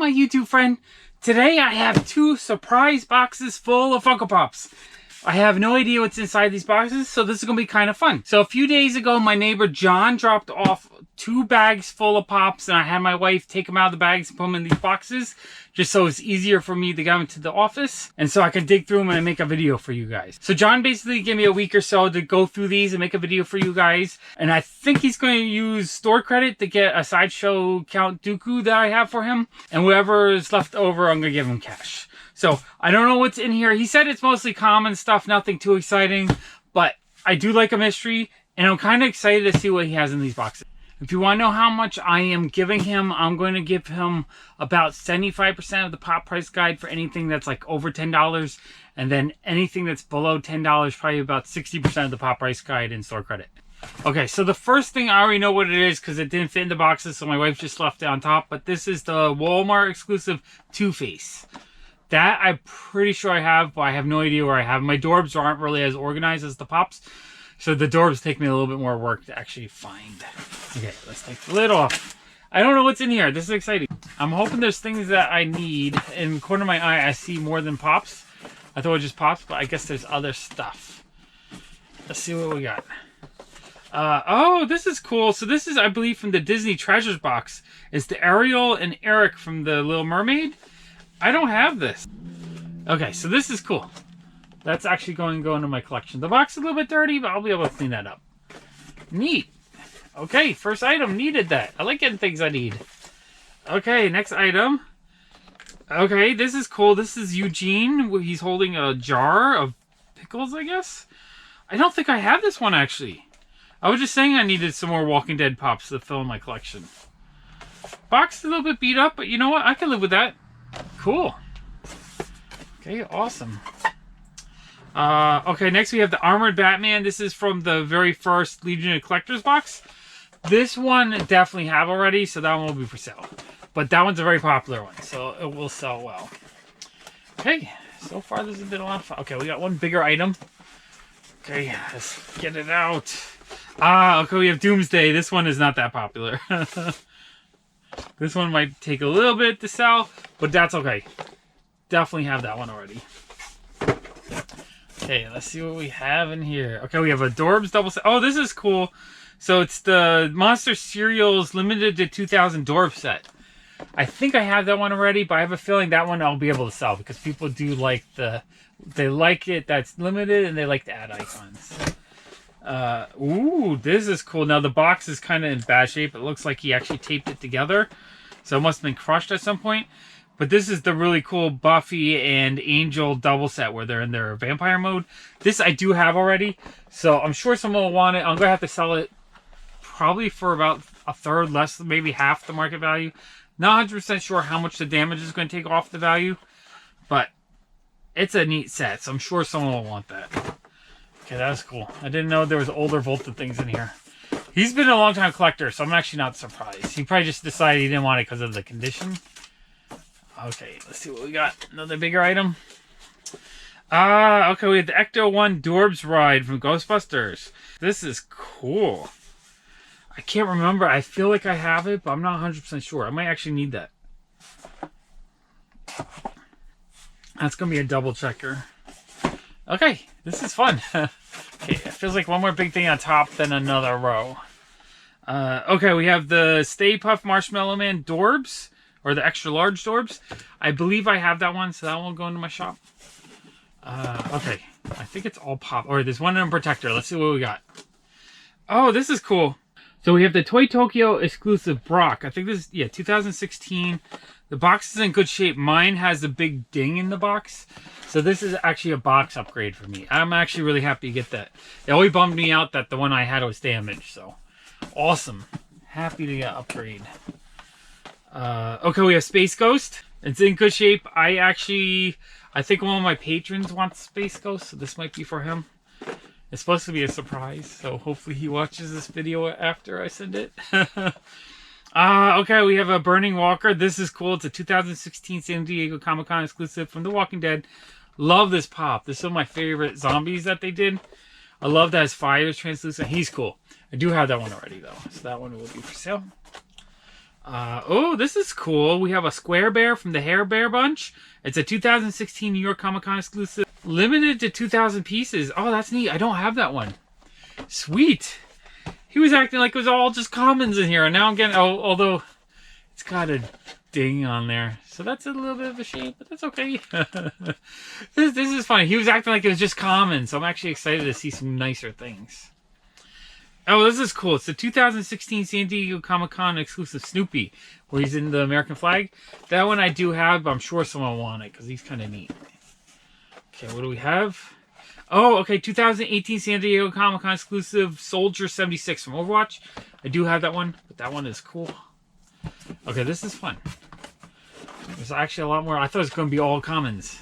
my YouTube friend. Today I have 2 surprise boxes full of Funko Pops. I have no idea what's inside these boxes, so this is going to be kind of fun. So a few days ago, my neighbor John dropped off 2 bags full of Pops, and I had my wife take them out of the bags and put them in these boxes, just so it's easier for me to get them to the office, and so I can dig through them and make a video for you guys. So John basically gave me a week or so to go through these and make a video for you guys, and I think he's going to use store credit to get a Sideshow Count Dooku that I have for him, and whatever is left over, I'm going to give him cash. So I don't know what's in here. He said it's mostly common stuff, nothing too exciting, but I do like a mystery, and I'm kind of excited to see what he has in these boxes. If you want to know how much I am giving him, I'm going to give him about 75% of the pop price guide for anything that's like over $10. And then anything that's below $10, probably about 60% of the pop price guide in store credit. Okay, so the first thing, I already know what it is because it didn't fit in the boxes, so my wife just left it on top. But this is the Walmart exclusive Two-Face. That I'm pretty sure I have, but I have no idea where I have. My Dorbs aren't really as organized as the Pops. So the Dorbs take me a little bit more work to actually find. Okay, let's take the lid off. I don't know what's in here. This is exciting. I'm hoping there's things that I need. In the corner of my eye, I see more than Pops. I thought it was just Pops, but I guess there's other stuff. Let's see what we got. Oh, this is cool. So this is, I believe, from the Disney Treasures box. It's the Ariel and Eric from The Little Mermaid. I don't have this. Okay, so this is cool. That's actually going to go into my collection. The box is a little bit dirty, but I'll be able to clean that up. Neat. Okay, first item. Needed that. I like getting things I need. Okay, next item. Okay, this is cool. This is Eugene. He's holding a jar of pickles, I guess. I don't think I have this one, actually. I was just saying I needed some more Walking Dead Pops to fill in my collection. Box is a little bit beat up, but you know what? I can live with that. Cool. Okay, awesome. Okay, next we have the Armored Batman. This is from the very first Legion of Collectors box. This one definitely have already, so that one will be for sale. But that one's a very popular one, so it will sell well. Okay, so far this has been a lot of fun. Okay, we got one bigger item. Okay, let's get it out. Okay, we have Doomsday. This one is not that popular. This one might take a little bit to sell, but that's okay. Definitely have that one already. Okay, let's see what we have in here. Okay, we have a Dorbs double set. Oh, this is cool. So it's the Monster Cereals limited to 2000 Dorb set. I think I have that one already, but I have a feeling that one I'll be able to sell because people do like they like it that's limited and they like to add icons. Ooh, this is cool. Now the box is kind of in bad shape. It looks like he actually taped it together. So it must have been crushed at some point. But this is the really cool Buffy and Angel double set where they're in their vampire mode. This I do have already. So I'm sure someone will want it. I'm going to have to sell it probably for about a third, less, maybe half the market value. Not 100% sure how much the damage is going to take off the value. But it's a neat set. So I'm sure someone will want that. Okay, that's cool. I didn't know there was older Volta things in here. He's been a long time collector, so I'm actually not surprised. He probably just decided he didn't want it because of the condition. Okay, let's see what we got. Another bigger item. Okay, we have the Ecto-1 Dorbs ride from Ghostbusters. This is cool. I can't remember. I feel like I have it, but I'm not 100% sure. I might actually need that. That's going to be a double checker. Okay, this is fun. Okay, it feels like one more big thing on top than another row. Okay, we have the Stay Puft Marshmallow Man Dorbs. Or the extra large Dorbs. I believe I have that one, so that one will go into my shop. Okay. I think it's all pop. Or there's one in Protector. Let's see what we got. Oh, this is cool. So we have the Toy Tokyo exclusive Brock. I think this is, yeah, 2016. The box is in good shape. Mine has a big ding in the box. So this is actually a box upgrade for me. I'm actually really happy to get that. It always bummed me out that the one I had was damaged. So, awesome. Happy to get upgrade. Okay, we have Space Ghost. It's in good shape. I think one of my patrons wants Space Ghost, so this might be for him. It's supposed to be a surprise, so hopefully he watches this video after I send it. Okay, we have a Burning Walker. This is cool. It's a 2016 San Diego Comic-Con exclusive from The Walking Dead. Love this pop. This is one of my favorite zombies that they did. I love that his fire is translucent. He's cool. I do have that one already, though, so that one will be for sale. Oh, this is cool. We have a Square Bear from the Hair Bear Bunch. It's a 2016 New York Comic Con exclusive. Limited to 2,000 pieces. Oh, that's neat. I don't have that one. Sweet. He was acting like it was all just commons in here. And now I'm getting... Oh, although it's got a ding on there. So that's a little bit of a shame, but that's okay. This is funny. He was acting like it was just common. So I'm actually excited to see some nicer things. Oh, this is cool. It's the 2016 San Diego Comic-Con exclusive Snoopy, where he's in the American flag. That one I do have, but I'm sure someone will want it, because he's kind of neat. Okay, what do we have? Oh, okay, 2018 San Diego Comic-Con exclusive Soldier 76 from Overwatch. I do have that one, but that one is cool. Okay, this is fun. There's actually a lot more. I thought it was going to be all commons.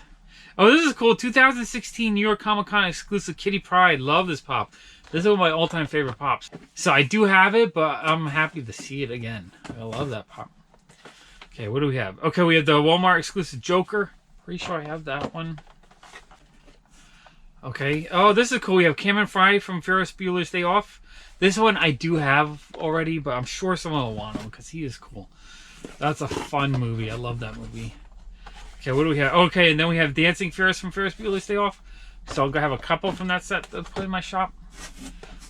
Oh, this is cool. 2016 New York Comic-Con exclusive Kitty Pryde. Love this pop. This is one of my all-time favorite pops. So I do have it, but I'm happy to see it again. I love that pop. Okay, what do we have? Okay, we have the Walmart exclusive Joker. Pretty sure I have that one. Okay. Oh, this is cool. We have Cameron Fry from Ferris Bueller's Day Off. This one I do have already, but I'm sure someone will want him because he is cool. That's a fun movie. I love that movie. Okay, what do we have? Okay, and then we have Dancing Ferris from Ferris Bueller's Day Off. So I'll go have a couple from that set to put in my shop.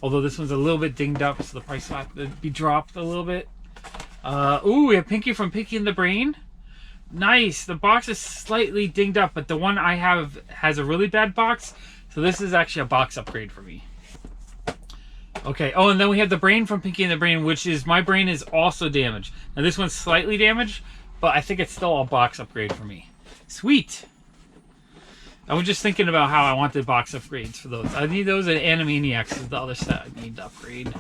Although this one's a little bit dinged up, so the price will have to be dropped a little bit. Ooh, we have Pinky from Pinky and the Brain. Nice. The box is slightly dinged up, but the one I have has a really bad box. So this is actually a box upgrade for me. Okay. Oh, and then we have the Brain from Pinky and the Brain, which is, my brain is also damaged. Now this one's slightly damaged, but I think it's still a box upgrade for me. Sweet. I was just thinking about how I wanted box upgrades for those. I need those, and Animaniacs is the other set I need to upgrade.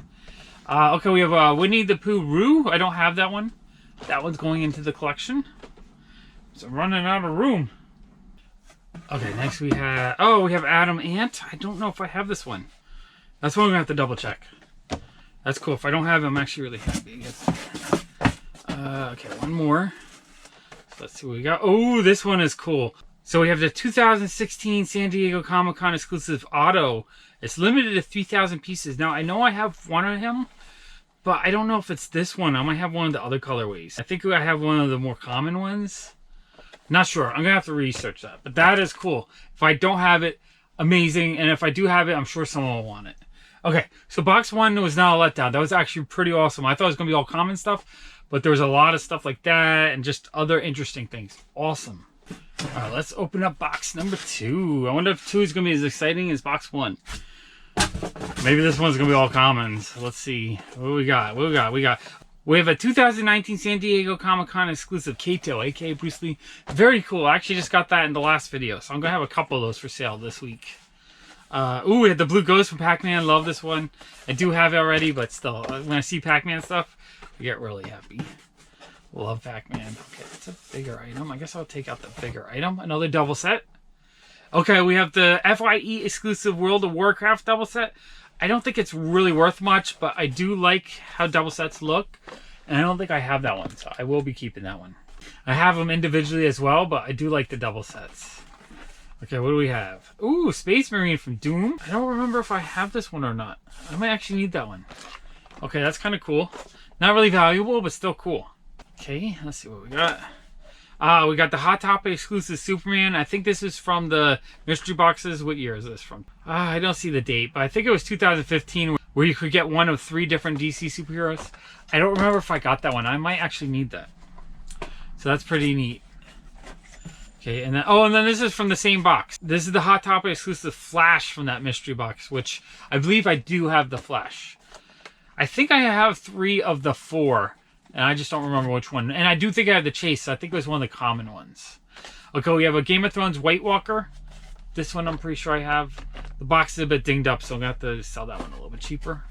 Okay, we have Winnie the Pooh Roo. I don't have that one. That one's going into the collection. So I'm running out of room. Okay, next we have... Oh, we have Adam Ant. I don't know if I have this one. That's one we're going to have to double check. That's cool. If I don't have it, I'm actually really happy. Okay, one more. So let's see what we got. Oh, this one is cool. So we have the 2016 San Diego Comic-Con exclusive Otto. It's limited to 3,000 pieces. Now, I know I have one of him, but I don't know if it's this one. I might have one of the other colorways. I think I have one of the more common ones. Not sure. I'm going to have to research that. But that is cool. If I don't have it, amazing. And if I do have it, I'm sure someone will want it. Okay, so box one was not a letdown. That was actually pretty awesome. I thought it was going to be all common stuff, but there was a lot of stuff like that and just other interesting things. Awesome. All right, let's open up box number 2. I wonder if 2 is going to be as exciting as box 1. Maybe this one's going to be all commons. Let's see. What do we got? We have a 2019 San Diego Comic-Con exclusive Kato, aka Bruce Lee. Very cool. I actually just got that in the last video, so I'm going to have a couple of those for sale this week. Ooh, we had the Blue Ghost from Pac-Man. Love this one. I do have it already, but still, when I see Pac-Man stuff, I get really happy. Love Pac-Man. Okay, it's a bigger item. I guess I'll take out the bigger item. Another double set. Okay, we have the FYE exclusive World of Warcraft double set. I don't think it's really worth much, but I do like how double sets look. And I don't think I have that one, so I will be keeping that one. I have them individually as well, but I do like the double sets. Okay, what do we have? Ooh, Space Marine from Doom. I don't remember if I have this one or not. I might actually need that one. Okay, that's kind of cool. Not really valuable, but still cool. Okay, let's see what we got. We got the Hot Topic exclusive Superman. I think this is from the mystery boxes. What year is this from? I don't see the date, but I think it was 2015 where you could get one of 3 different DC superheroes. I don't remember if I got that one. I might actually need that. So that's pretty neat. Okay, and then, oh, and then this is from the same box. This is the Hot Topic exclusive Flash from that mystery box, which I believe I do have the Flash. I think I have 3 of the 4. And I just don't remember which one. And I do think I have the Chase. So I think it was one of the common ones. Okay, we have a Game of Thrones White Walker. This one I'm pretty sure I have. The box is a bit dinged up, so I'm going to have to sell that one a little bit cheaper.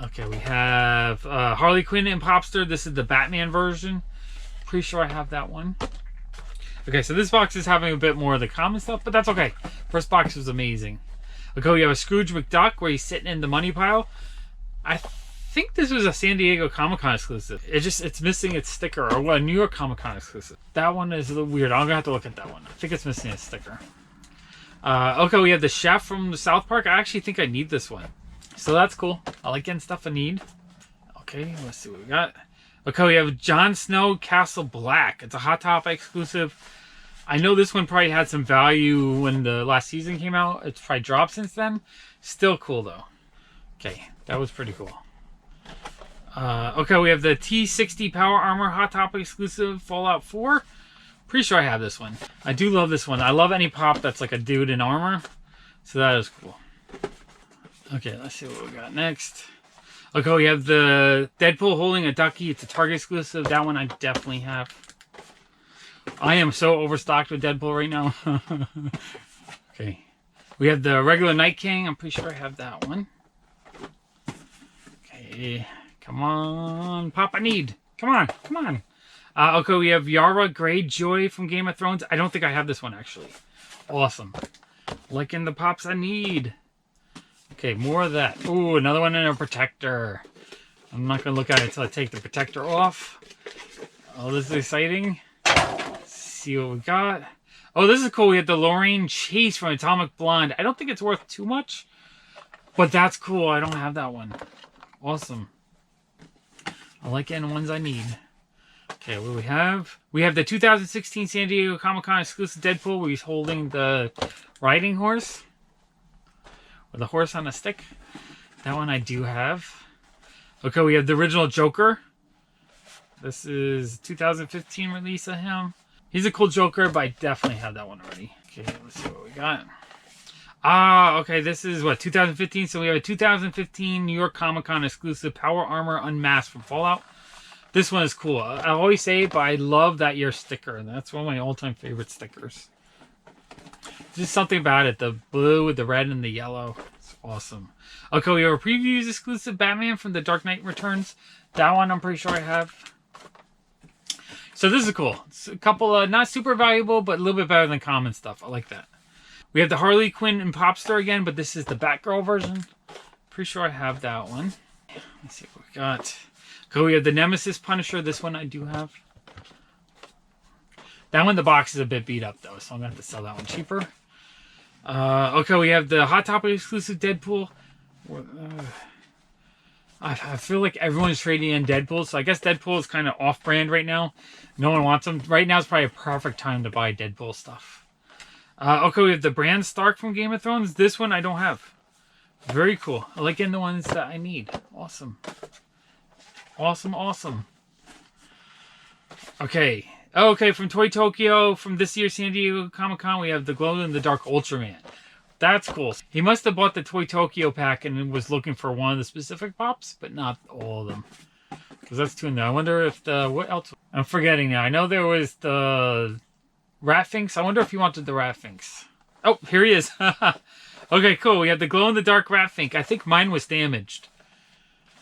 Okay, we have Harley Quinn and Popster. This is the Batman version. Pretty sure I have that one. Okay, so this box is having a bit more of the common stuff, but that's okay. First box was amazing. Okay, we have a Scrooge McDuck where he's sitting in the money pile. I think this was a San Diego Comic-Con exclusive. It's missing its sticker, or a New York Comic-Con exclusive. That one is a little weird. I'm gonna have to look at that one. I think it's missing its sticker. Okay, we have the chef from the South Park. I actually think I need this one. So that's cool. I like getting stuff I need. Okay, let's see what we got. Okay, we have Jon Snow Castle Black. It's a Hot Topic exclusive. I know this one probably had some value when the last season came out. It's probably dropped since then. Still cool though. Okay, that was pretty cool. Okay, we have the T60 Power Armor Hot Topic exclusive Fallout 4. Pretty sure I have this one. I do love this one. I love any pop that's like a dude in armor. So that is cool. Okay, let's see what we got next. Okay, we have the Deadpool holding a ducky. It's a Target exclusive. That one I definitely have. I am so overstocked with Deadpool right now. Okay. We have the regular Night King. I'm pretty sure I have that one. Okay. Come on. Pop, I need. Come on. Come on. Okay, we have Yara Greyjoy from Game of Thrones. I don't think I have this one, actually. Awesome. Liking the pops I need. Okay, more of that. Ooh, another one in a protector. I'm not going to look at it until I take the protector off. Oh, this is exciting. Let's see what we got. Oh, this is cool. We have the Lorraine Chase from Atomic Blonde. I don't think it's worth too much, but that's cool. I don't have that one. Awesome. I like getting ones I need. Okay, what do we have? We have the 2016 San Diego Comic-Con exclusive Deadpool where he's holding the riding horse. With a horse on a stick. That one I do have. Okay, we have the original Joker. This is 2015 release of him. He's a cool Joker, but I definitely have that one already. Okay, let's see what we got. Okay, this is what, 2015? So we have a 2015 New York Comic-Con exclusive Power Armor Unmasked from Fallout. This one is cool. I always say it, but I love that year sticker. That's one of my all-time favorite stickers. Just something about it. The blue with the red and the yellow. It's awesome. Okay, we have a previews exclusive Batman from The Dark Knight Returns. That one I'm pretty sure I have. So this is cool. It's a couple of not super valuable, but a little bit better than common stuff. I like that. We have the Harley Quinn in Pop Store again, but this is the Batgirl version. Pretty sure I have that one. Let's see what we got. Okay, we have the Nemesis Punisher. This one I do have. That one, the box is a bit beat up though, so I'm going to have to sell that one cheaper. Okay, we have the Hot Topic exclusive Deadpool. I feel like everyone's trading in Deadpool, so I guess Deadpool is kind of off-brand right now. No one wants them. Right now is probably a perfect time to buy Deadpool stuff. Okay, we have the Bran Stark from Game of Thrones. This one I don't have. Very cool. I like getting the ones that I need. Awesome. Awesome, awesome. Okay. Okay, from Toy Tokyo, from this year's San Diego Comic-Con, we have the glow-in-the-dark Ultraman. That's cool. He must have bought the Toy Tokyo pack and was looking for one of the specific pops, but not all of them. Because that's two in there. I wonder if the... What else? I'm forgetting now. I know there was the Ratfinks. I wonder if he wanted the Ratfinks. Oh, here he is. Okay, cool. We have the glow-in-the-dark Ratfink. I think mine was damaged.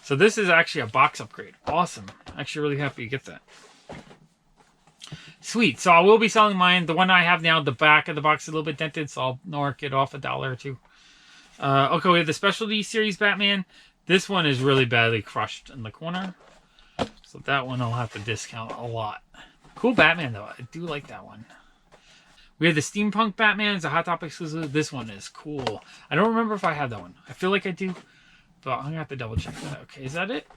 So this is actually a box upgrade. Awesome. Actually really happy to get that. Sweet. So I will be selling mine. The one I have now, the back of the box is a little bit dented, so I'll knock it off $1 or $2. Okay, we have the Specialty Series Batman. This one is really badly crushed in the corner. So that one I'll have to discount a lot. Cool Batman, though. I do like that one. We have the Steampunk Batman. It's a Hot Topic exclusive. This one is cool. I don't remember if I have that one. I feel like I do, but I'm going to have to double check that. Okay, is that it?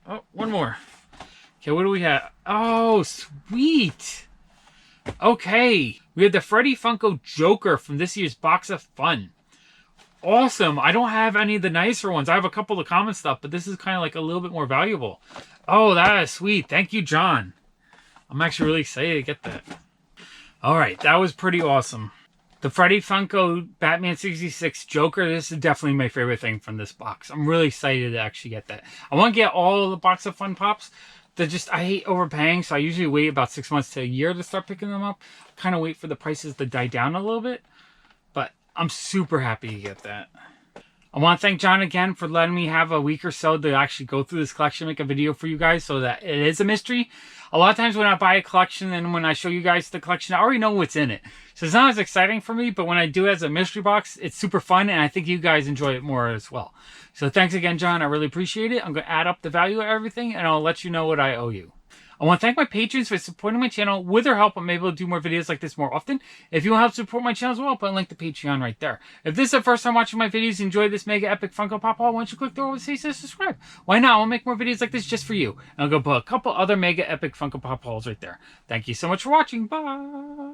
Oh, one more. Okay, what do we have? Oh, sweet. Okay. We have the Freddy Funko Joker from this year's Box of Fun. Awesome. I don't have any of the nicer ones. I have a couple of common stuff, but this is kind of like a little bit more valuable. Oh, that is sweet. Thank you, John. I'm actually really excited to get that. All right, that was pretty awesome. The Freddy Funko Batman 66 Joker, this is definitely my favorite thing from this box. I'm really excited to actually get that. I want to get all the Box of Fun pops. I hate overpaying, so I usually wait about 6 months to a year to start picking them up. Kind of wait for the prices to die down a little bit. But I'm super happy to get that. I want to thank John again for letting me have a week or so to actually go through this collection, make a video for you guys so that it is a mystery. A lot of times when I buy a collection and when I show you guys the collection, I already know what's in it. So it's not as exciting for me, but when I do it as a mystery box, it's super fun, and I think you guys enjoy it more as well. So thanks again, John. I really appreciate it. I'm going to add up the value of everything, and I'll let you know what I owe you. I want to thank my patrons for supporting my channel. With their help, I'm able to do more videos like this more often. If you want to help support my channel as well, I'll put a link to Patreon right there. If this is the first time watching my videos, enjoy this mega epic Funko Pop haul, why don't you click the over and subscribe? Why not? I'll make more videos like this just for you. And I'll go put a couple other mega epic Funko Pop hauls right there. Thank you so much for watching. Bye!